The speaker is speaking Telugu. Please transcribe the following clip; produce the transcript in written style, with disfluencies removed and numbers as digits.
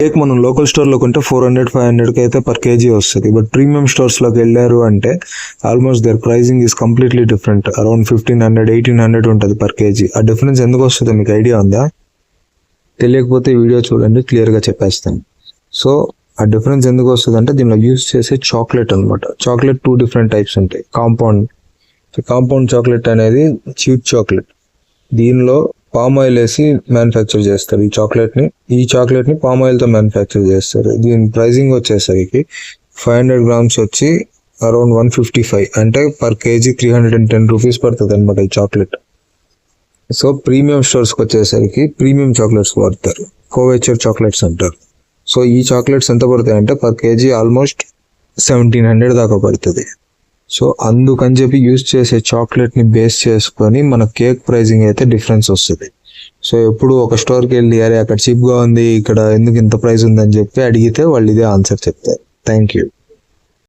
కేక్ మనం లోకల్ స్టోర్లో కొంటే 400-500కి అయితే పర్ కేజీ వస్తుంది. బట్ ప్రీమియం స్టోర్స్లోకి వెళ్ళారు అంటే almost their pricing is completely different. Around 1500-1800 ఉంటుంది పర్ కేజీ. ఆ డిఫరెన్స్ ఎందుకు వస్తుందో మీకు ఐడియా ఉందా? తెలియకపోతే వీడియో చూడండి, క్లియర్గా చెప్పేస్తాను. సో ఆ డిఫరెన్స్ ఎందుకు వస్తుంది అంటే దీనిలో యూజ్ చేసే చాక్లెట్ అనమాట. చాక్లెట్ 2 డిఫరెంట్ టైప్స్ ఉంటాయి. కాంపౌండ్ చాక్లెట్ అనేది చీప్ చాక్లెట్. దీనిలో పామ్ ఆయిల్ వేసి మ్యానుఫ్యాక్చర్ చేస్తారు ఈ చాక్లెట్ని పామ్ ఆయిల్తో మ్యానుఫ్యాక్చర్ చేస్తారు. దీని ప్రైజింగ్ వచ్చేసరికి 500 grams వచ్చి అరౌండ్ 155, అంటే పర్ కేజీ 310 రూపీస్ పడుతుంది అనమాట ఈ చాక్లెట్. సో ప్రీమియం స్టోర్స్కి వచ్చేసరికి ప్రీమియం చాక్లెట్స్ వాడతారు, కోవెచర్ చాక్లెట్స్ అంటారు. సో ఈ చాక్లెట్స్ ఎంత పడతాయి అంటే పర్ కేజీ ఆల్మోస్ట్ 1700 దాకా పడుతుంది. సో అందుకని చెప్పి యూజ్ చేసే చాక్లెట్ని బేస్ చేసుకొని మన కేక్ ప్రైజింగ్ అయితే డిఫరెన్స్ వస్తుంది. సో ఎప్పుడు ఒక స్టోర్కి వెళ్ళి అరే అక్కడ చీప్గా ఉంది, ఇక్కడ ఎందుకు ఇంత ప్రైస్ ఉందని చెప్పి అడిగితే వాళ్ళు ఇదే ఆన్సర్ చెప్తారు. Thank you.